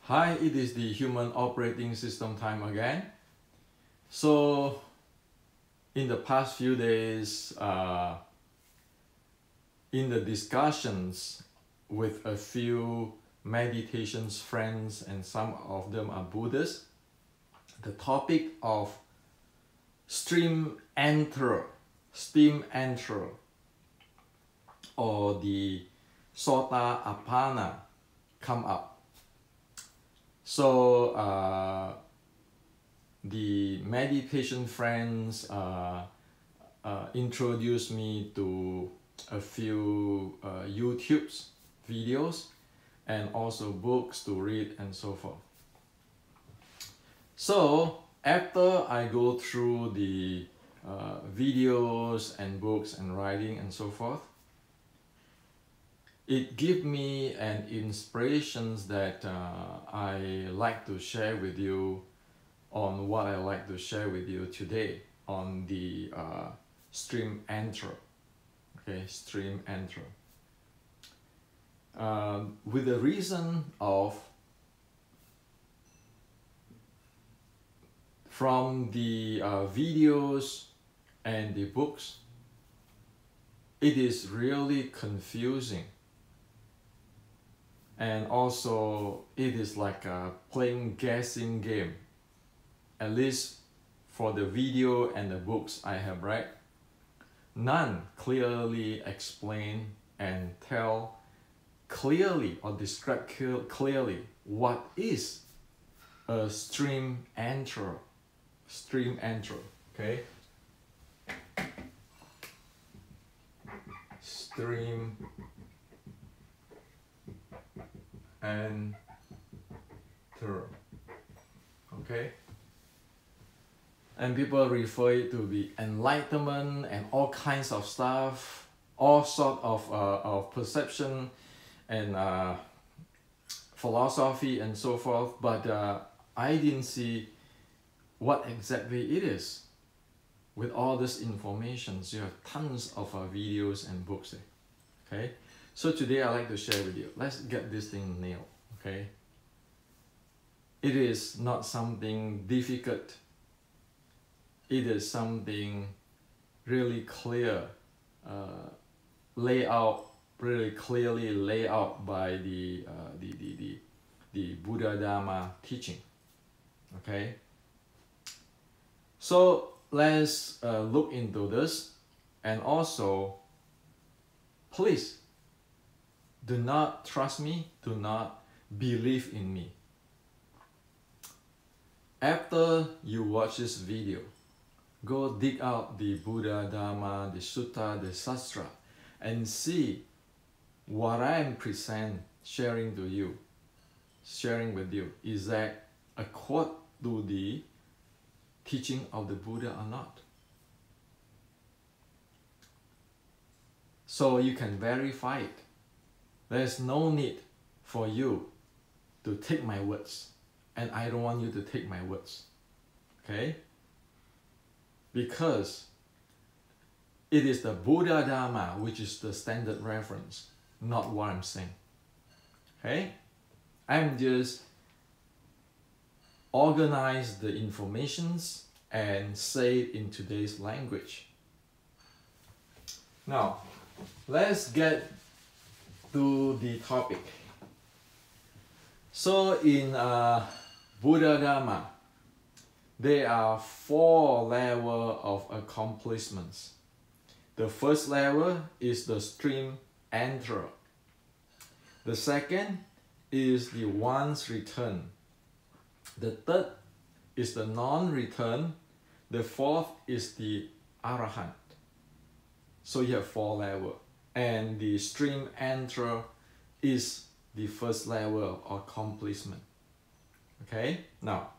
Hi, it is the human operating system time again. So in the past few days, in the discussions with a few meditations friends, and some of them are Buddhists, the topic of steam enterer or the Sotapanna come up. So the meditation friends introduced me to a few YouTube videos and also books to read and so forth. So after I go through the videos and books and writing and so forth, it gives me an inspiration that I like to share with you on what I like to share with you today on the stream enterer. Okay, stream enterer. With the reason of from the videos and the books, it is really confusing. And also it is like a playing guessing game, at least for the video and the books I have read. None clearly explain and tell clearly or describe clearly what is a stream enterer. Stream enterer, okay? Stream enterer, okay? And people refer it to be enlightenment and all kinds of stuff, all sort of perception and philosophy and so forth, but I didn't see what exactly it is. With all this information, you have tons of videos and books there. Okay, so today I like to share with you. Let's get this thing nailed. Okay, it is not something difficult. It is something really clear, really clearly laid out by the Buddha Dharma teaching. Okay, so let's look into this, and also please do not trust me, do not believe in me. After you watch this video, go dig out the Buddha Dharma, the Sutta, the Sastra, and see what I am sharing with you, is that accord to the teaching of the Buddha or not. So you can verify it. There's no need for you to take my words, and I don't want you to take my words. Okay? Because it is the Buddha Dharma which is the standard reference, not what I'm saying. Okay? I'm just organize the informations and say it in today's language. Now, let's get to the topic. So in Buddha Dharma, there are 4 levels of accomplishments. The first level is the stream enterer. The second is the once return. The third is the non-return. The fourth is the Arahant. So you have 4 levels. And the stream enterer is the first level of accomplishment. Okay? Now,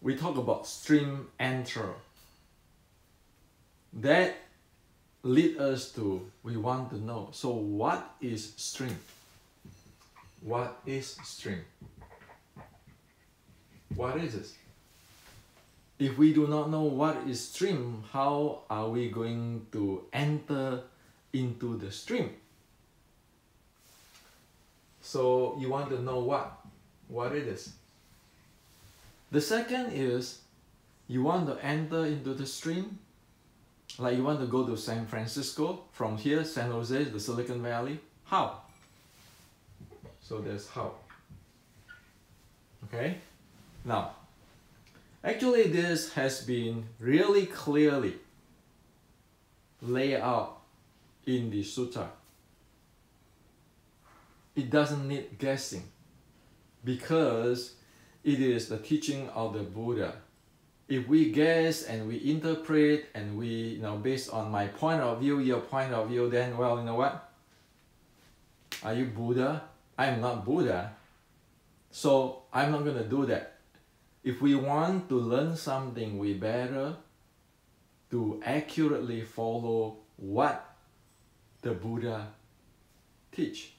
we talk about stream enterer. That leads us to, we want to know, so what is stream? What is stream? What is this? If we do not know what is stream, how are we going to enter into the stream? So you want to know what it is. The second is you want to enter into the stream, like you want to go to San Francisco from here, San Jose, the Silicon Valley. How? So there's how. Okay? Now, actually this has been really clearly laid out in the sutta. It doesn't need guessing because it is the teaching of the Buddha. If we guess and we interpret and we, based on my point of view, your point of view, then, well, you know what? Are you Buddha? I am not Buddha. So I'm not going to do that. If we want to learn something, we better to accurately follow what the Buddha teach.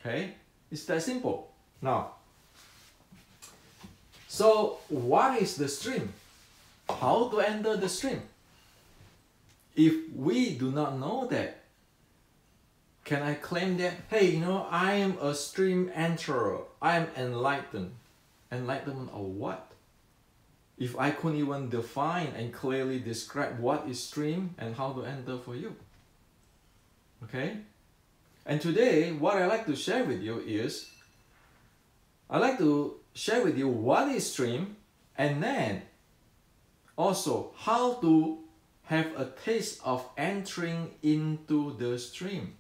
Okay? It's that simple. Now, so what is the stream? How to enter the stream? If we do not know that, can I claim that, hey, I am a stream enterer, I am enlightened? Enlightenment of what? If I couldn't even define and clearly describe what is stream and how to enter for you. Okay? And today, what I like to share with you is, I like to share with you what is stream, and then also how to have a taste of entering into the stream.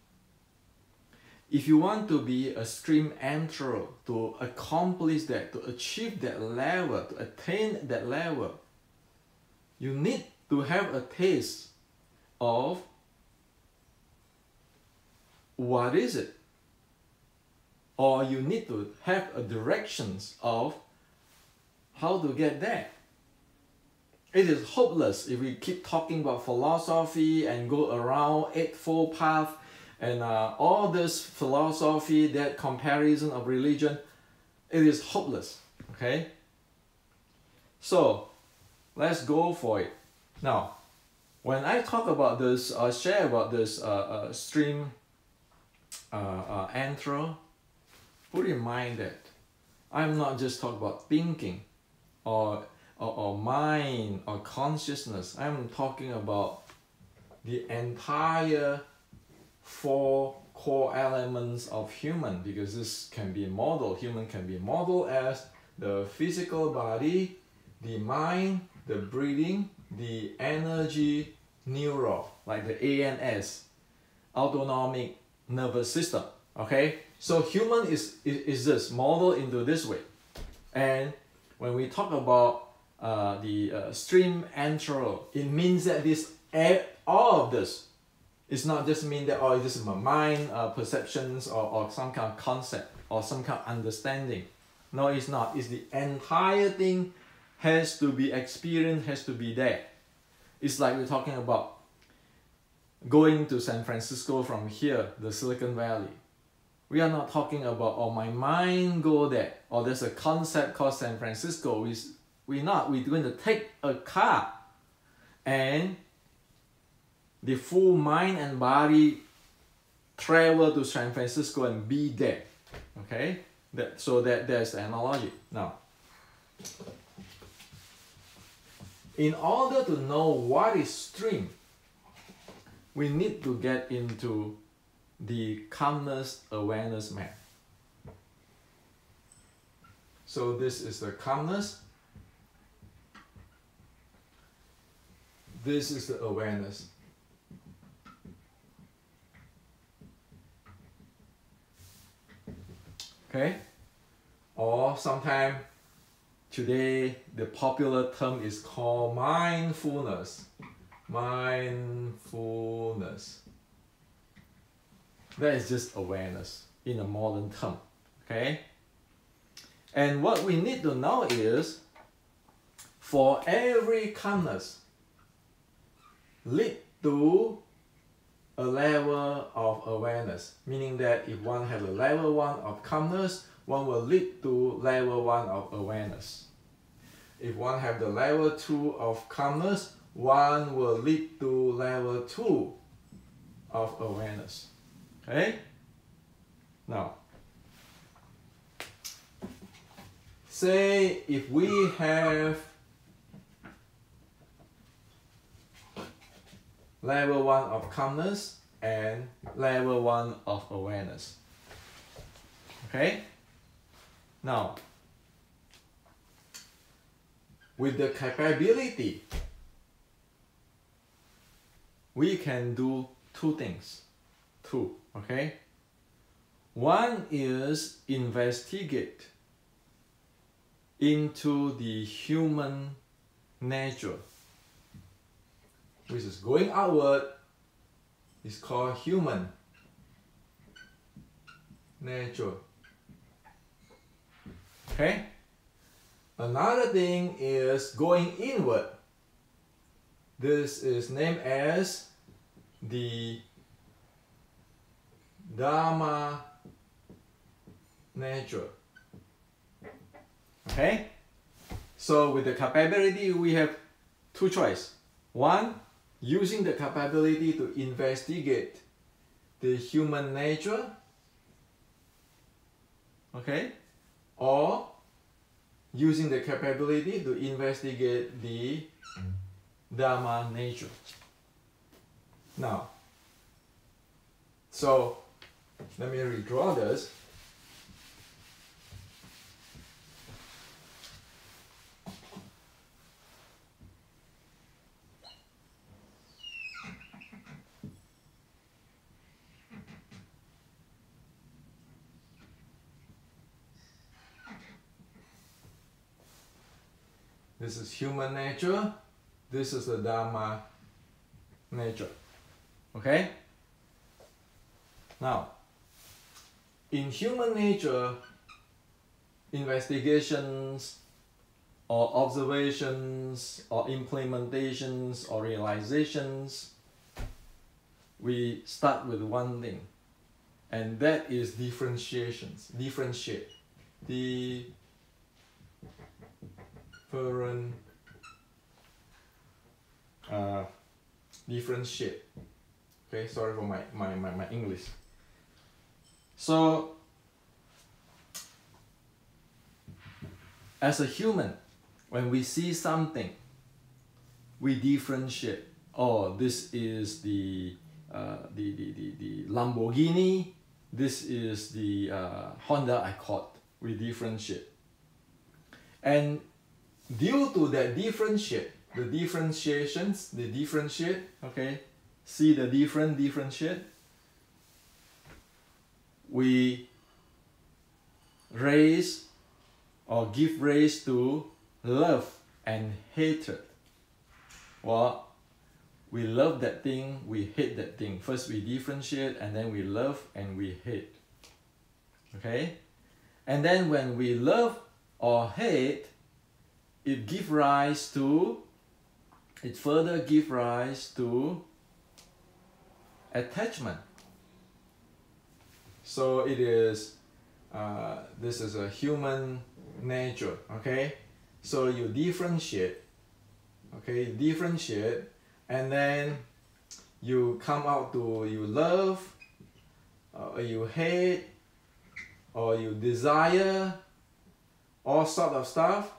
If you want to be a stream enterer, to accomplish that, to achieve that level, to attain that level, you need to have a taste of what is it? Or you need to have a directions of how to get there. It is hopeless if we keep talking about philosophy and go around Eightfold Path and all this philosophy, that comparison of religion. It is hopeless. Okay? So let's go for it. Now, when I talk about this, share about this stream enterer, put in mind that I'm not just talking about thinking or mind or consciousness. I'm talking about the entire 4 core elements of human, because this can be modeled. Human can be modeled as the physical body, the mind, the breathing, the energy neural, like the ANS, autonomic nervous system. Okay, so human is this modeled into this way. And when we talk about the stream enterer, it means that all of this is not just mean that, oh, this is my mind, perceptions, or some kind of concept or some kind of understanding. No, it's not. It's the entire thing has to be experienced, has to be there. It's like we're talking about going to San Francisco from here, the Silicon Valley. We are not talking about, oh, my mind go there, or there's a concept called San Francisco. We're not. We're going to take a car and the full mind and body travel to San Francisco and be there. Okay? So there's the analogy. Now, in order to know what is stream, we need to get into the calmness awareness map. So this is the calmness. This is the awareness. Okay? Or sometimes today the popular term is called mindfulness. Mindfulness. That is just awareness in a modern term. Okay? And what we need to know is, for every calmness lead to a level of awareness, meaning that if one has a level 1 of calmness, one will lead to level 1 of awareness. If one have the level 2 of calmness, one will lead to level 2 of awareness. Okay? Now, say if we have level 1 of calmness and level 1 of awareness. Okay? Now, with the capability, we can do two things. Okay? One is investigate into the human nature, which is going outward, is called human nature. Okay? Another thing is going inward. This is named as the Dharma nature. Okay? So with the capability, we have two choices. One, using the capability to investigate the human nature, okay? Or using the capability to investigate the Dharma nature. Now, so let me redraw this. This is human nature. This is the Dharma nature. Okay? Now, in human nature, investigations or observations or implementations or realizations, we start with one thing, and that is differentiations. Differentiate. Differentiate. Okay, sorry for my English. So, as a human, when we see something, we differentiate. Oh, this is the Lamborghini. This is the Honda Accord. We differentiate. And due to that differentiate, okay, see the differentiate, we raise or give rise to love and hatred. Well, we love that thing, we hate that thing. First we differentiate, and then we love and we hate. Okay? And then when we love or hate, it further gives rise to attachment. So it is, this is a human nature, okay? So you differentiate, okay? Differentiate, and then you come out to you love, or you hate, or you desire, all sort of stuff,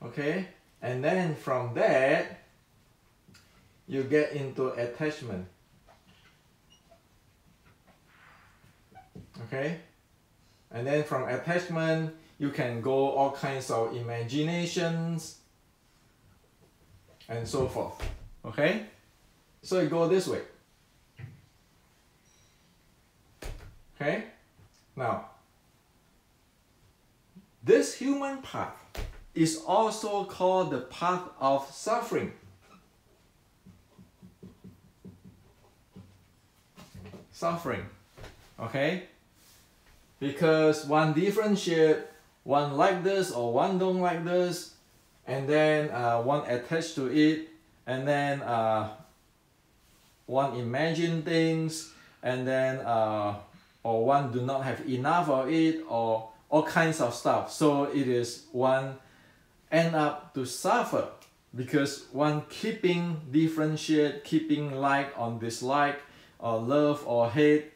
okay? And then from that, you get into attachment. Okay? And then from attachment, you can go all kinds of imaginations and so forth. Okay? So it goes this way. Okay? Now, this human path is also called the path of suffering. Suffering. Okay? Because one differentiate, one like this or one don't like this, and then one attached to it, and then one imagine things, and then or one do not have enough of it, or all kinds of stuff. So it is one end up to suffer because one keeping differentiate, keeping like or dislike, or love or hate,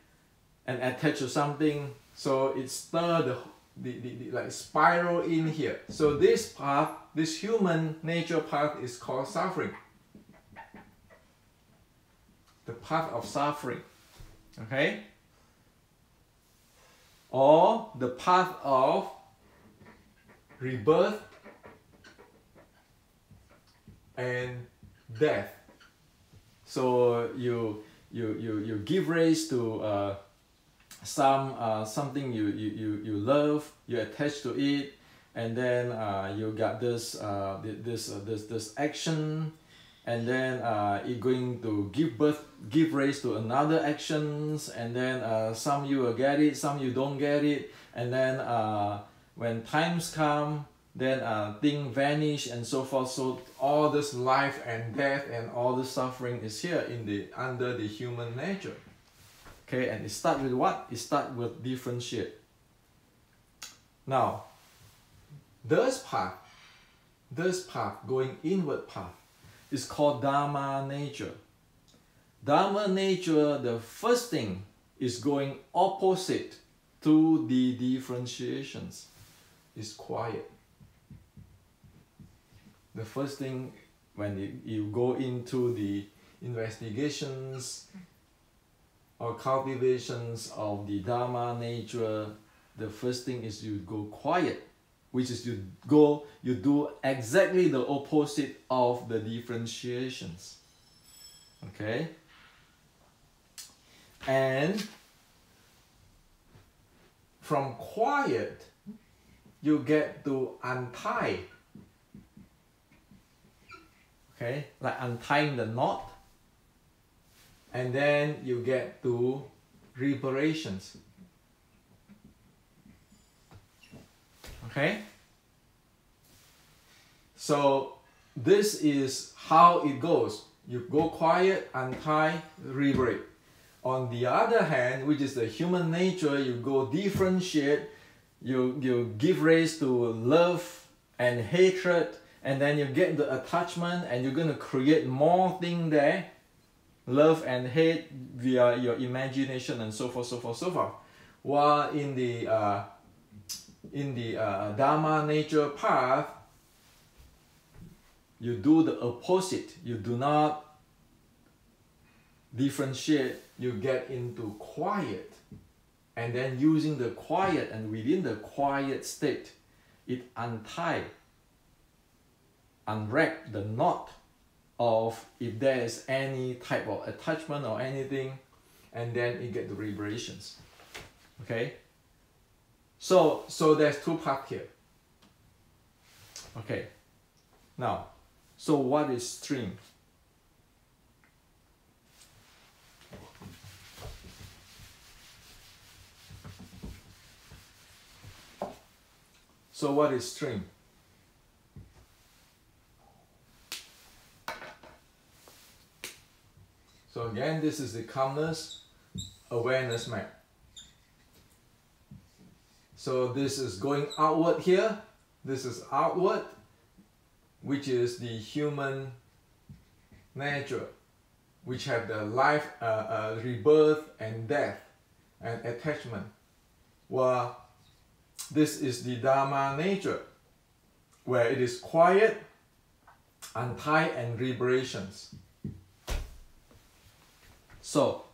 and attach to something, So it stir the like spiral in here. So this path, this human nature path, is called suffering. The path of suffering. Okay? Or the path of rebirth and death. So you give rise to something you love, you attach to it, and then you got this action, and then it going to give rise to another actions, and then some you will get it, some you don't get it, and then when times come, then thing vanish and so forth. So all this life and death and all the suffering is here in the under the human nature. Okay, and it starts with what? It starts with differentiate. Now, this path going inward path is called Dharma nature. Dharma nature, the first thing is going opposite to the differentiations. Is quiet. The first thing when you go into the investigations or cultivations of the Dharma nature, the first thing is you go quiet, which is you do exactly the opposite of the differentiations. Okay? And from quiet, you get to untie. Okay, like untying the knot. And then you get to liberations. Okay? So this is how it goes. You go quiet, untie, liberate. On the other hand, which is the human nature, you go differentiate, you give rise to love and hatred, and then you get the attachment, and you're going to create more things there, love and hate via your imagination and so forth, so forth, so forth. While in the Dharma nature path, you do the opposite. You do not differentiate. You get into quiet, and then using the quiet, and within the quiet state, it unwrap the knot of if there is any type of attachment or anything, and then you get the liberations. Okay? So there's two parts here. Okay. Now, so what is stream? So what is stream? So again, this is the calmness awareness map. So this is going outward here. This is outward, which is the human nature, which have the life, rebirth and death and attachment. While this is the Dharma nature, where it is quiet, untie and liberations. So,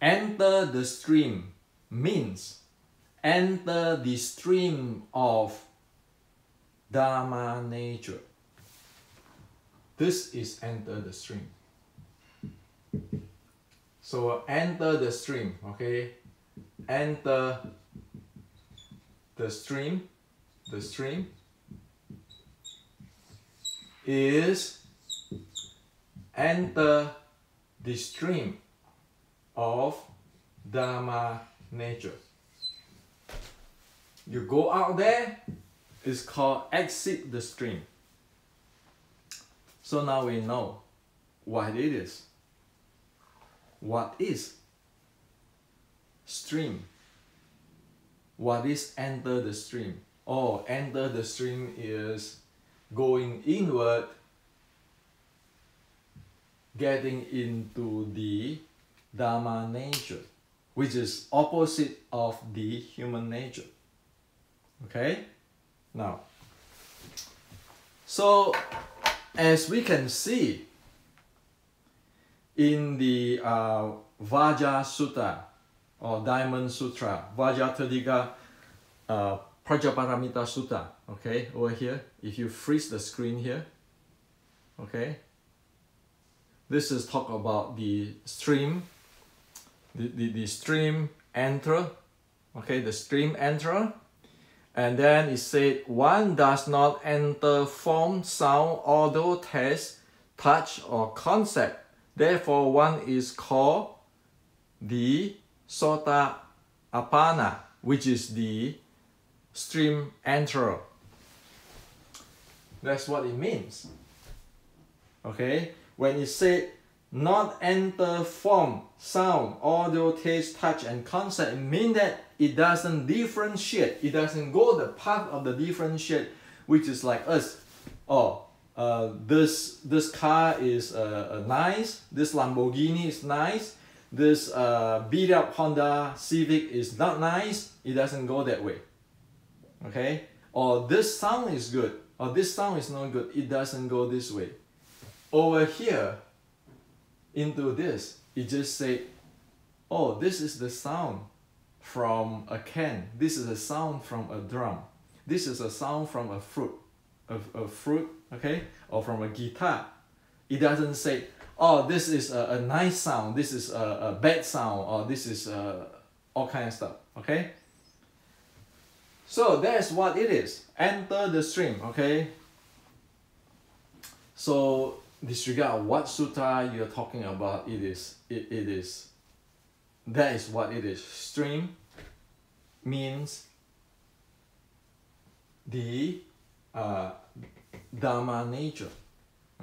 enter the stream means enter the stream of Dharma nature. This is enter the stream. So enter the stream, okay? Enter the stream. The stream is enter the stream of Dharma nature. You go out there, it's called exit the stream. So now we know what it is. What is stream? What is enter the stream? Oh, enter the stream is going inward, getting into the Dharma nature, which is opposite of the human nature. Okay, now, so as we can see in the Vajra Sutta or Diamond Sutra, Vajratthitika Prajaparamita Sutta, okay, over here, if you freeze the screen here, okay, this is talk about the stream, the stream enter, okay, the stream enter, and then it said one does not enter form, sound, odor, taste, touch, or concept. Therefore, one is called the Sota Apana, which is the stream enterer. That's what it means. Okay, when it said not enter form, sound, audio, taste, touch, and concept, it means that it doesn't differentiate. It doesn't go the path of the differentiate, which is like us. Oh, this car is nice. This Lamborghini is nice. This beat up Honda Civic is not nice. It doesn't go that way. Okay, or this sound is good, or this sound is not good. It doesn't go this way. Over here, into this, it just say, oh, this is the sound from a can. This is a sound from a drum. This is a sound from a fruit, okay, or from a guitar. It doesn't say, oh, this is a nice sound. This is a bad sound, or this is all kind of stuff. Okay. So that's what it is. Enter the stream. Okay. So disregard what sutta you're talking about. That is what it is. Stream means the Dharma nature.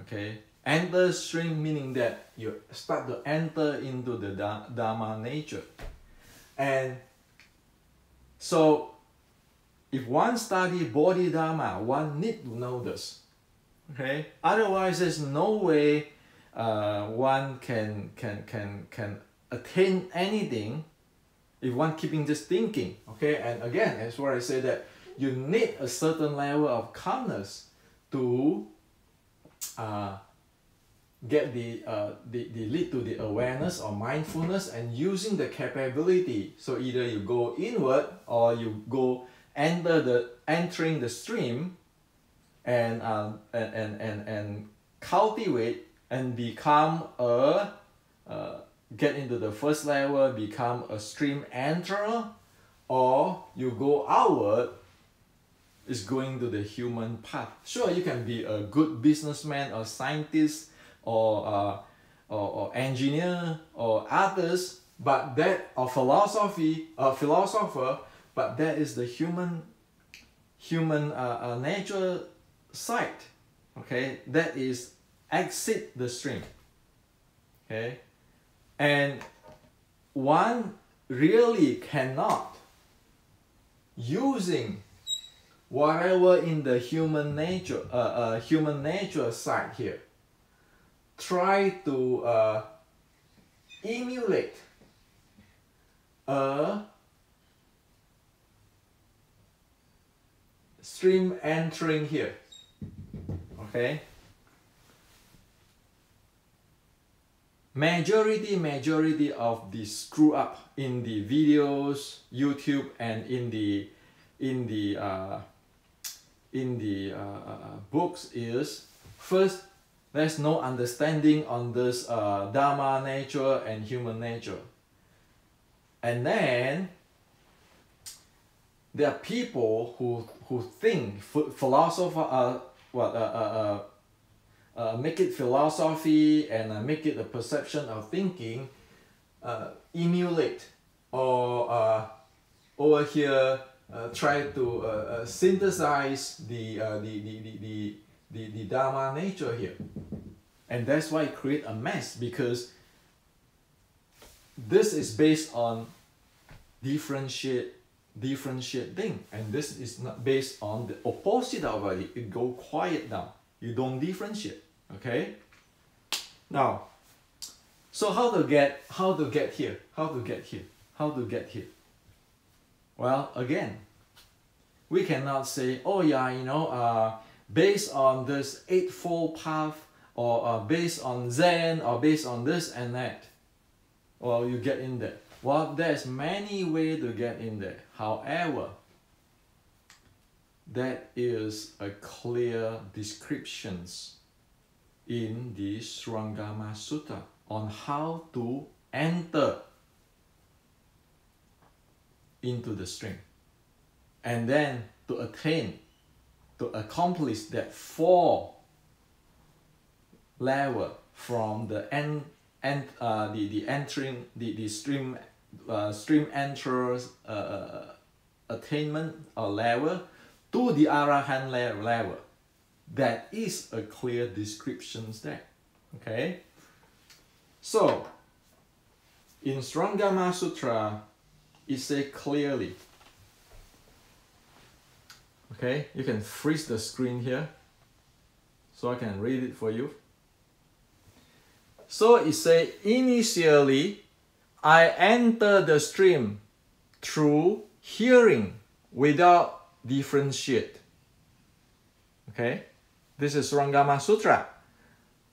Okay, enter stream meaning that you start to enter into the Dharma nature. And so if one study Bodhidharma, one need to know this. Okay, otherwise there's no way one can attain anything if one keeping just thinking. Okay, and again, that's where I say that you need a certain level of calmness to get the lead to the awareness or mindfulness, and using the capability. So either you go inward or you go entering the stream, and cultivate and become a get into the first level, become a stream enterer, or you go outward, is going to the human path. Sure, you can be a good businessman or scientist or engineer or others, but that or philosopher, but that is the human nature side. Okay, that is exit the stream. Okay, and one really cannot, using whatever in the human nature side here, try to emulate a stream entering here. Okay, majority of the screw up in the videos, YouTube, and in the books is, first, there's no understanding on this Dharma nature and human nature, and then there are people who think philosopher make it philosophy and make it a perception of thinking, emulate, or over here try to synthesize the Dharma nature here, and that's why it create a mess, because this is based on differentiate thing, and this is not based on the opposite of it. It go quiet down. You don't differentiate. Okay. Now, so how to get here? How to get here? Well, again, we cannot say, oh yeah, you know, based on this Eightfold Path, or based on Zen, or based on this and that, well, you get in there. Well, there's many ways to get in there. However, that is a clear descriptions in the Srangama Sutta on how to enter into the stream, and then to attain, to accomplish that 4 level from the stream entrance attainment or level to the Arahant level. That is a clear description there. Okay, so in Srangama Sutra it says clearly. Okay, you can freeze the screen here so I can read it for you. So it says, initially I enter the stream through hearing without differentiate. Okay, this is Srangama Sutra.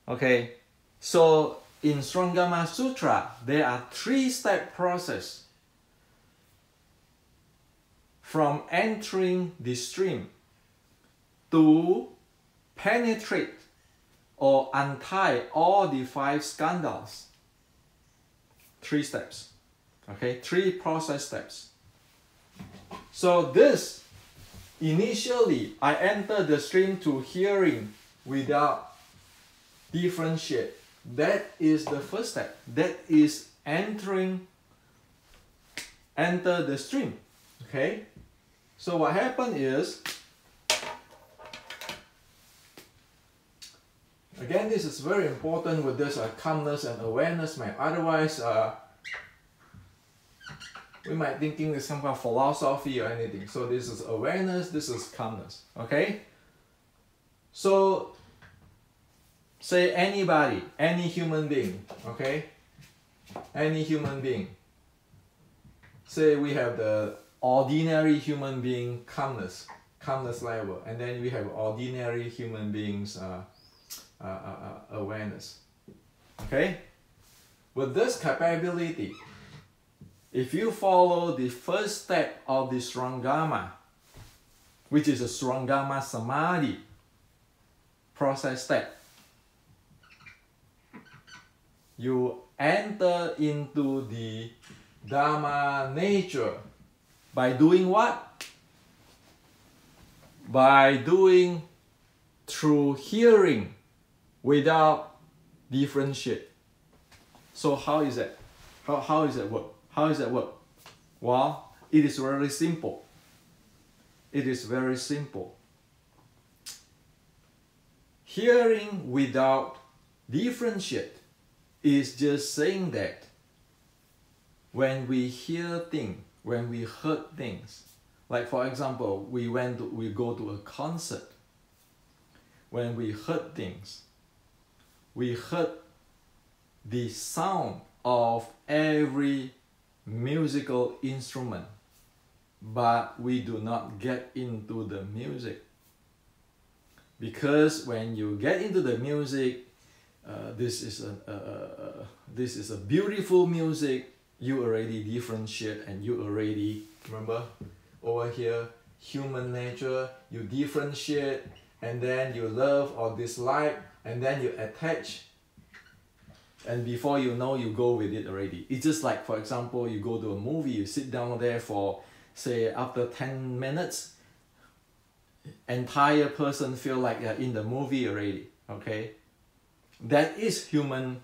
Okay, so in Srangama Sutra there are 3-step process from entering the stream to penetrate or untie all the 5 skandhas. 3 steps. Okay, 3 process steps. So this, initially I enter the stream to hearing without differentiate. That is the first step. That is enter the stream. Okay, so what happened is, again, this is very important with this calmness and awareness map. Otherwise, we might thinking it's some kind of philosophy or anything. So this is awareness, this is calmness. Okay? So, say anybody, any human being, okay? Any human being. Say we have the ordinary human being calmness level, and then we have ordinary human beings awareness. Okay, with this capability, if you follow the first step of the Srangama, which is a Srangama Samadhi process step, you enter into the Dharma nature by doing what? By doing through hearing without differentiate. So how is that? How is that work? How does that work? Well, it is very simple. It is very simple. Hearing without differentiate is just saying that when we hear things, when we heard things, like for example, we go to a concert. When we heard things, we heard the sound of every musical instrument, but we do not get into the music. Because when you get into the music, this is a beautiful music, you already differentiate, and you already, remember over here, human nature, you differentiate, and then you love or dislike, and then you attach, and before you know, you go with it already. It's just like, for example, you go to a movie, you sit down there for, say, after 10 minutes, entire person feel like they're in the movie already. Okay, that is human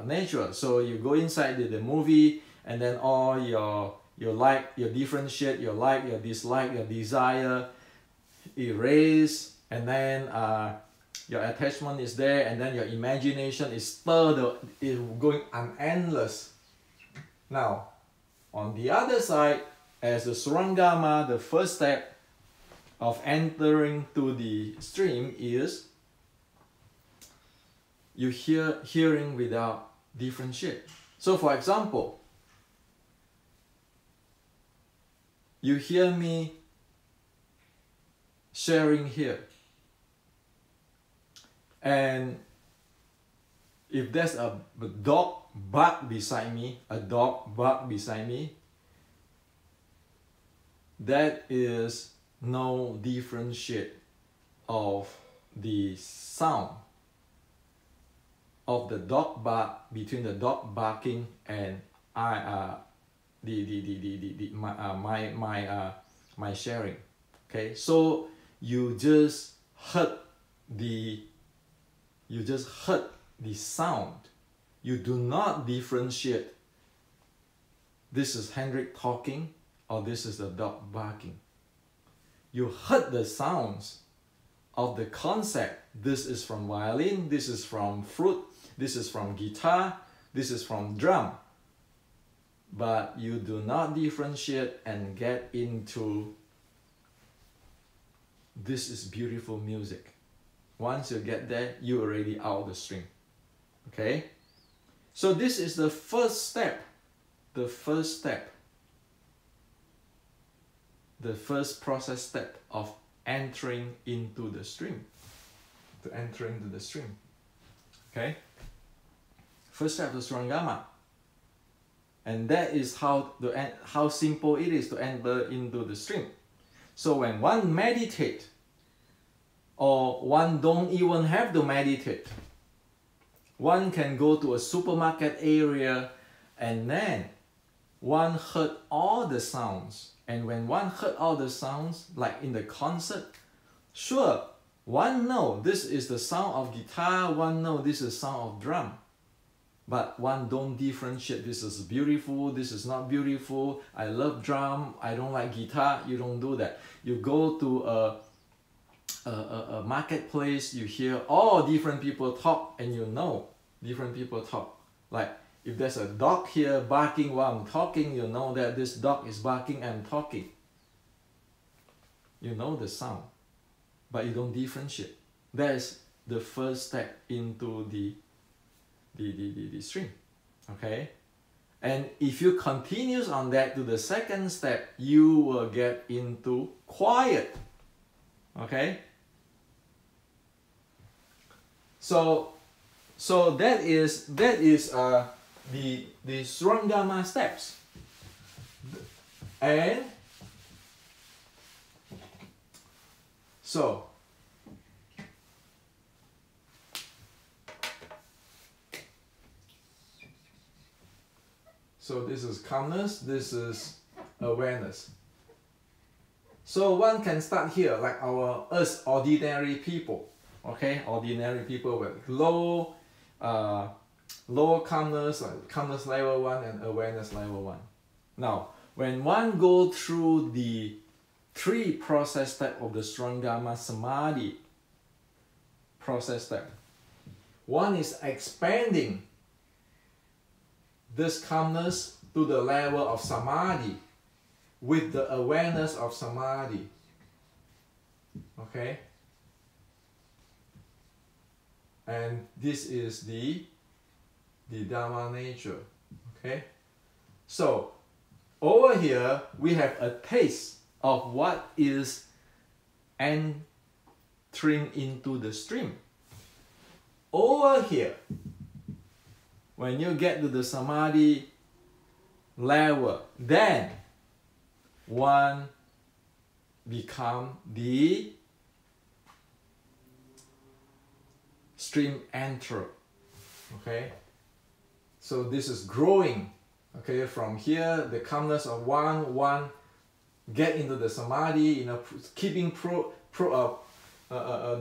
nature. So you go inside the movie, and then all your like, your differentiate, your like, your dislike, your desire erase, and then your attachment is there, and then your imagination is stirred, is going unendless. Now, on the other side, as the Srangama, the first step of entering to the stream is you hearing without differentiate. So for example, you hear me sharing here, and if there's a dog bark beside me, that is no differentiate of the sound of the dog bark between the dog barking and my sharing. Okay, so you just heard the sound. You do not differentiate. This is Hendrik talking, or this is the dog barking. You heard the sounds of the concept. This is from violin, this is from flute, this is from guitar, this is from drum. But you do not differentiate and get into this is beautiful music. Once you get there, you're already out of the string. Okay? So this is the first step. The first process step of entering into the string. To enter into the string. Okay? First step is Swarangama. And that is how simple it is to enter into the string. So when one meditate, or one don't even have to meditate, one can go to a supermarket area and then one heard all the sounds. And when one heard all the sounds, like in the concert, sure, one know this is the sound of guitar, one know this is the sound of drum. But one don't differentiate, this is beautiful, this is not beautiful, I love drum, I don't like guitar. You don't do that. You go to a marketplace, you hear all different people talk, and you know different people talk. Like if there's a dog here barking while I'm talking, you know that this dog is barking and I'm talking. You know the sound, but you don't differentiate. That is the first step into the string. Okay? And if you continue on that to the second step, you will get into quiet. Okay? So that is the Swarangama steps. And so this is calmness, this is awareness. So one can start here, like us ordinary people. Okay, ordinary people with low calmness, like calmness level 1 and awareness level 1. Now, when one go through the 3 process step of the Swarangama Samadhi process step, one is expanding this calmness to the level of Samadhi with the awareness of Samadhi. Okay? And this is the Dharma nature. Okay? So, over here, we have a taste of what is entering into the stream. Over here, when you get to the Samadhi level, then one become the stream enterer. Okay, so this is growing. Okay, from here the calmness of one get into the Samadhi, keeping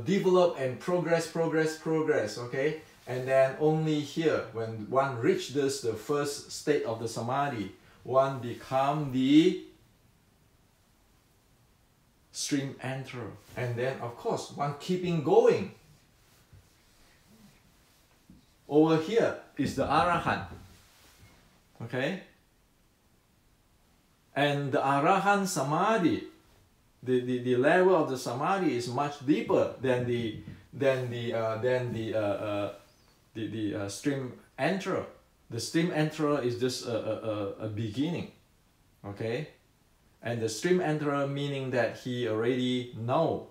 develop and progress. Okay, and then only here when one reach the first state of the Samadhi, one become the stream enterer, and then of course one keeping going. Over here is the Arahant. Okay? And the Arahant Samadhi, the level of the Samadhi is much deeper than the stream enterer. The stream enterer is just a beginning, okay? And the stream enterer meaning that he already know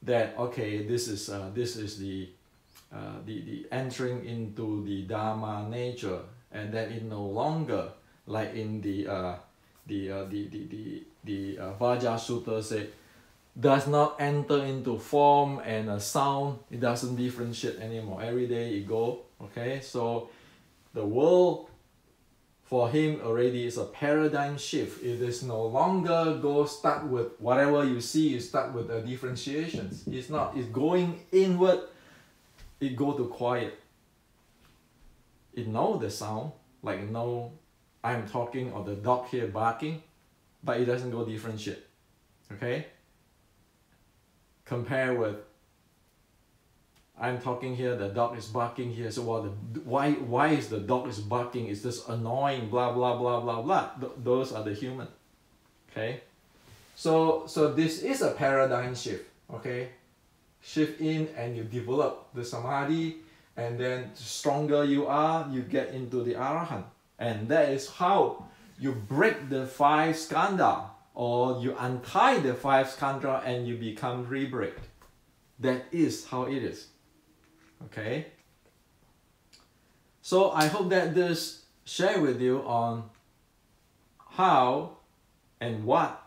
that, okay, this is the entering into the Dharma nature, and that it no longer like in the Vajra Sutta say, does not enter into form and a sound. It doesn't differentiate anymore. Every day it go, okay? So the world for him already is a paradigm shift. It is no longer start with whatever you see, you start with the differentiations. It's not, it's going inward, it go to quiet. It know the sound, like know I'm talking or the dog here barking, but it doesn't go differentiate, okay? Compare with I'm talking here, the dog is barking here, so why is the dog is barking? It's just annoying, blah blah blah blah blah. Those are the human, okay? So this is a paradigm shift, okay? Shift in and you develop the samadhi, and then the stronger you are, you get into the arahant, and that is how you break the 5 skandha, or you untie the 5 skandha and you become rebreak. That is how it is. Okay, so I hope that this share with you on how and what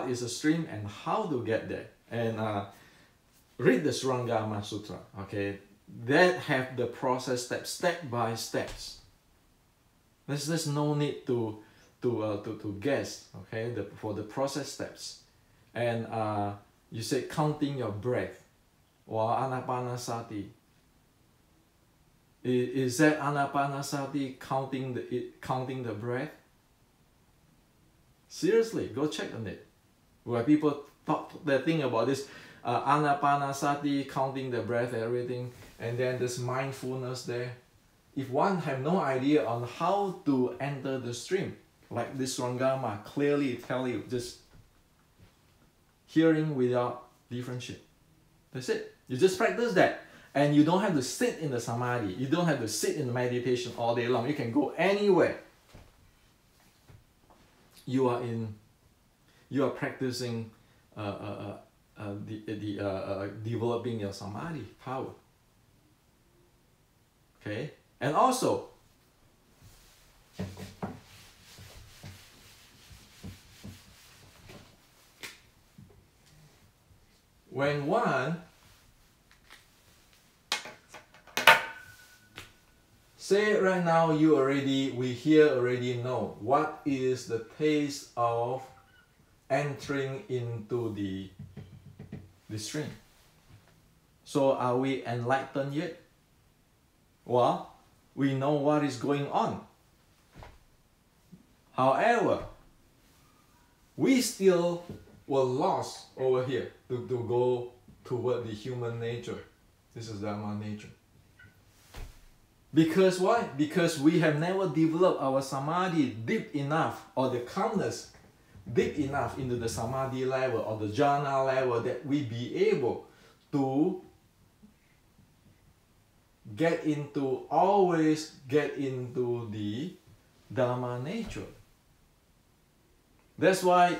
is a stream and how to get there, and read the Surangama Sutra, okay, that have the process step by steps. There's no need to guess, okay, for the process steps. And you say counting your breath or anapanasati. Is that anapanasati counting the breath? Seriously, go check on it. Where people think about this anapanasati, counting the breath, everything, and then this mindfulness there. If one have no idea on how to enter the stream, like this Surangama clearly tell you, just hearing without differentiate. That's it. You just practice that. And you don't have to sit in the samadhi. You don't have to sit in the meditation all day long. You can go anywhere. You are practicing developing your samadhi power. Okay, and also when one say right now we here already know what is the taste of entering into the stream. So are we enlightened yet? Well, we know what is going on. However, we still were lost over here to go toward the human nature. This is Dharma nature. Because why? Because we have never developed our samadhi deep enough, or the calmness deep enough into the samadhi level or the jhana level that we be able to always get into the Dharma nature. That's why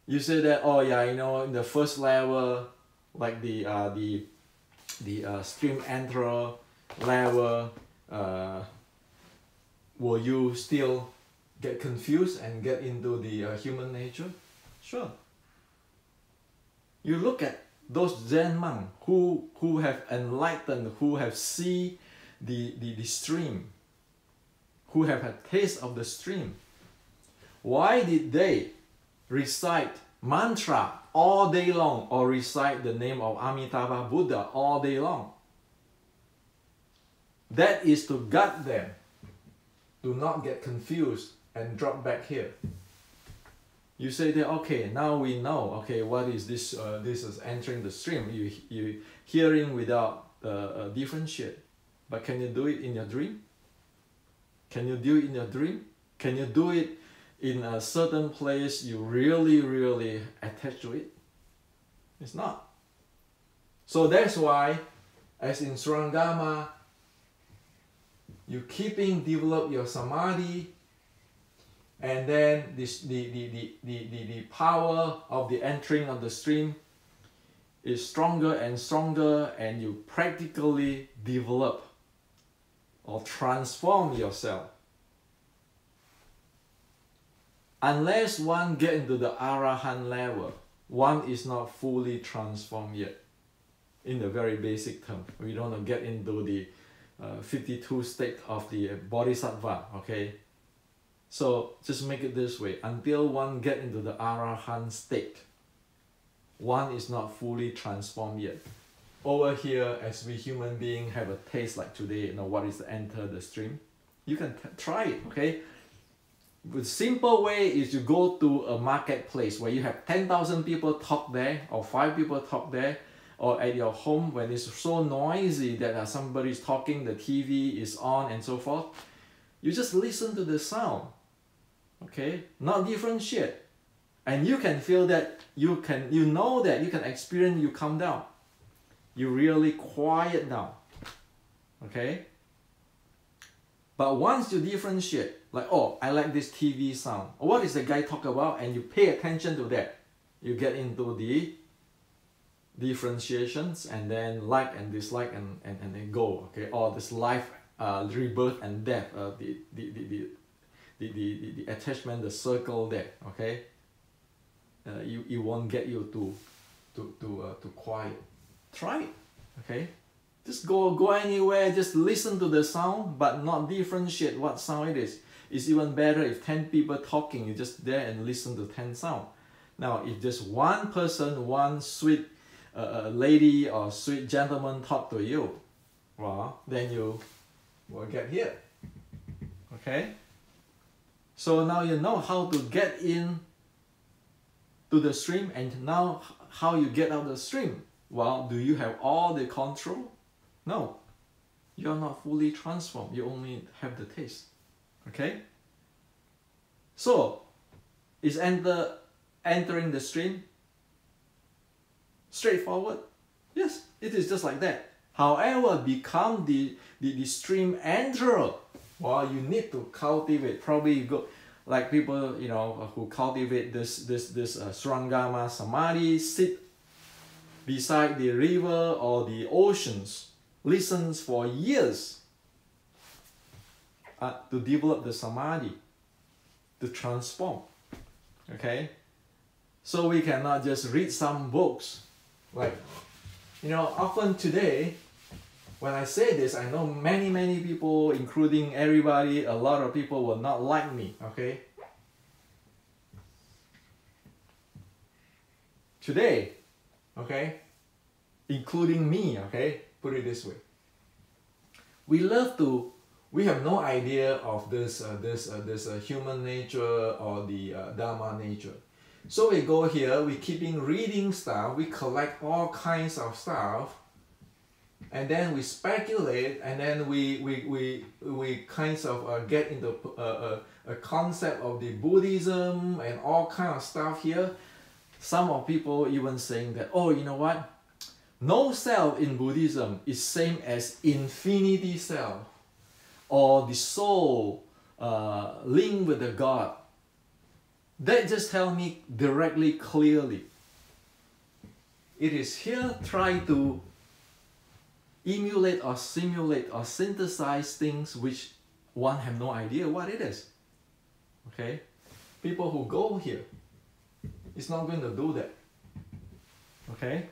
you say that, oh yeah, in the first level, like the stream enterer level, will you still get confused and get into the human nature? Sure. You look at those Zen monks who have enlightened, who have seen the stream, who have a taste of the stream. Why did they recite mantra all day long or recite the name of Amitabha Buddha all day long? That is to guide them to not get confused and drop back here. You say that, okay, now we know, okay, what is this? This is entering the stream. You hearing without differentiate. But can you do it in your dream? Can you do it in your dream? Can you do it in a certain place you really, really attach to it? It's not. So that's why, as in Surangama, you keeping develop your samadhi, and then the power of the entering of the stream is stronger and stronger, and you practically develop or transform yourself. Unless one get into the Arahant level, one is not fully transformed yet. In the very basic term, we don't get into the 52 state of the Bodhisattva, okay? So just make it this way, until one get into the Arahant state, one is not fully transformed yet. Over here, as we human beings have a taste like today, what is to enter the stream? You can try it, okay? The simple way is you go to a marketplace where you have 10,000 people talk there, or 5 people talk there, or at your home when it's so noisy that somebody's talking, the TV is on and so forth. You just listen to the sound, okay? Not differentiate. And you can feel that, you know that, you can experience, you calm down. You really quiet down, okay? But once you differentiate, like, oh, I like this TV sound. What is the guy talk about? And you pay attention to that. You get into the differentiations, and then like and dislike, and then go, okay? Or this life, rebirth and death, the attachment, the circle there, okay? You won't get you to quiet. Try it, okay? Just go anywhere, just listen to the sound, but not differentiate what sound it is. It's even better if 10 people talking, you just there and listen to 10 sound. Now, if just one person, one sweet lady or sweet gentleman talk to you, well, then you will get here, okay? So now you know how to get in to the stream, and now how you get out the stream. Well, do you have all the control? No, you're not fully transformed. You only have the taste, okay? So, is entering the stream straightforward? Yes, it is just like that. However, become the stream enterer, well, you need to cultivate. Probably you go, like people, who cultivate this Srangama Samadhi, sit beside the river or the oceans, listens for years to develop the Samadhi, to transform, okay? So we cannot just read some books. Like, often today, when I say this, I know many people, including everybody, a lot of people will not like me, okay? Today, okay, including me, okay, put it this way. We have no idea of this human nature or the Dharma nature. So we go here, we keeping reading stuff, we collect all kinds of stuff, and then we speculate, and then we kinds of get into a concept of the Buddhism and all kind of stuff here. Some of people even saying that, oh, you know what? No self in Buddhism is same as infinity self, or the soul linked with the God. That just tell me directly, clearly. It is here try to emulate or simulate or synthesize things which one have no idea what it is. Okay? People who go here, it's not going to do that. Okay?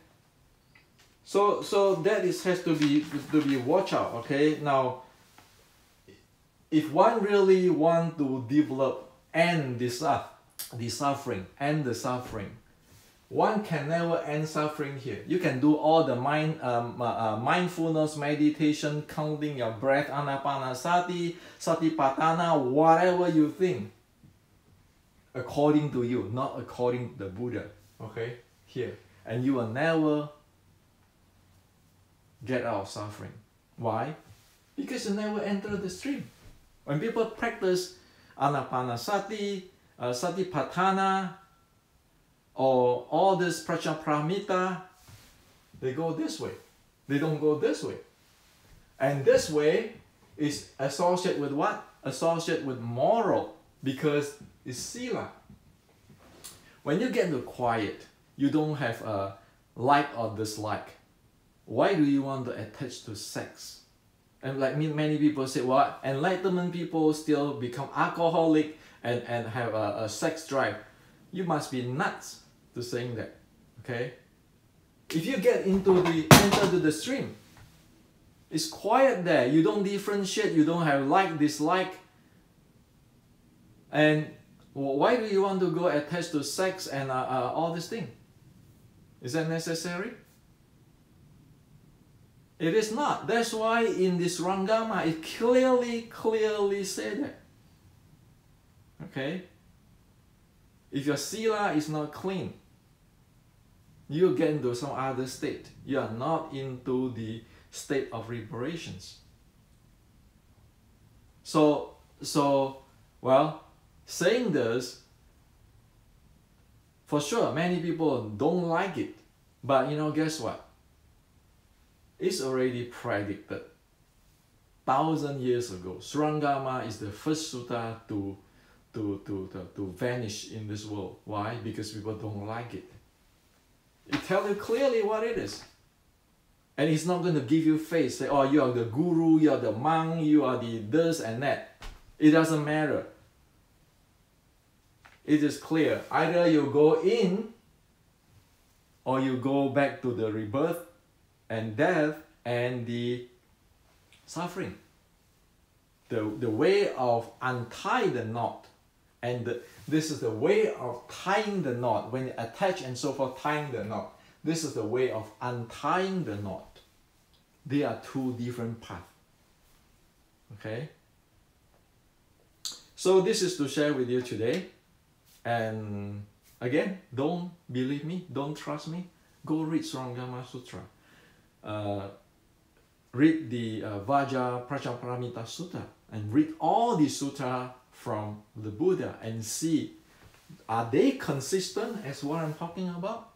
So that has to be watch out. Okay? Now, if one really want to develop and the suffering, one can never end suffering here. You can do all the mindfulness, meditation, counting your breath, anapanasati, satipatthana, whatever you think, according to you, not according to the Buddha. Okay, here, and you will never get out of suffering. Why? Because you never enter the stream. When people practice anapanasati, satipatthana, or all this pratyapramita, they go this way. They don't go this way. And this way, is associated with what? Associated with moral, because it's sila. When you get to quiet, you don't have a like or dislike. Why do you want to attach to sex? And like many people say, what? Enlightenment people still become alcoholic and have a sex drive. You must be nuts to saying that, okay? If you get into the stream, it's quiet there. You don't differentiate. You don't have like, dislike. And why do you want to go attached to sex and all this thing? Is that necessary? It is not. That's why in this Rangama, it clearly said that. Okay? If your sila is not clean, you get into some other state. You are not into the state of reparations. So well, saying this, for sure, many people don't like it. But you know, guess what? It's already predicted. 1,000 years ago, Surangama is the first sutta to vanish in this world. Why? Because people don't like it. It tells you clearly what it is. And it's not going to give you face, say, oh, you are the guru, you are the monk, you are the this and that. It doesn't matter. It is clear. Either you go in or you go back to the rebirth and death and the suffering. The way of untie the knot. And this is the way of tying the knot. When you attach and so forth, tying the knot. This is the way of untying the knot. They are two different paths. Okay? So this is to share with you today. And again, don't believe me, don't trust me. Go read Surangama Sutra. Read the Vajra Prajaparamita Sutta. And read all the sutta from the Buddha and see, are they consistent as what I'm talking about?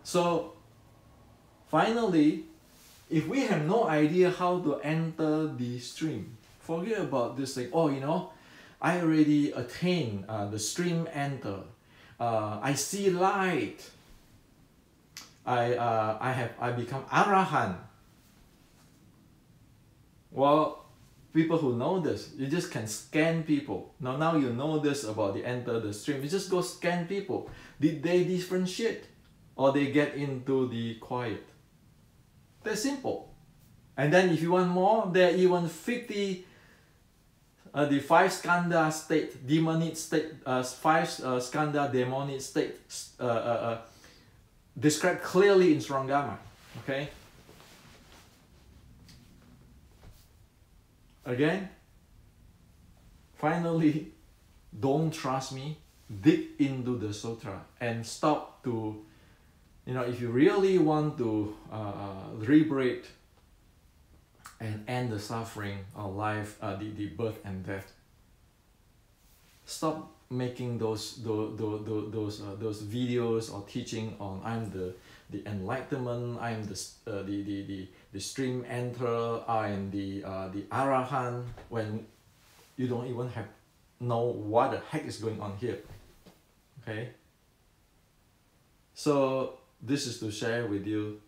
So finally, if we have no idea how to enter the stream, forget about this thing. Oh, you know, I already attained the stream enter. I see light. I become Arahant. Well, people who know this, you just can scan people. Now you know this about the enter the stream. You just go scan people. Did they differentiate? Or they get into the quiet? That's simple. And then if you want more, there are even 50 the 5 skandha state, demonic state, 5 skandha demonic state described clearly in Surangama. Okay? Again, finally, don't trust me. Dig into the sutra and stop to, you know, if you really want to liberate and end the suffering of life, the birth and death, stop making those videos or teaching on I'm the enlightenment, I'm the stream enterer, I'm the Arahant, when you don't even know what the heck is going on here. Okay? So this is to share with you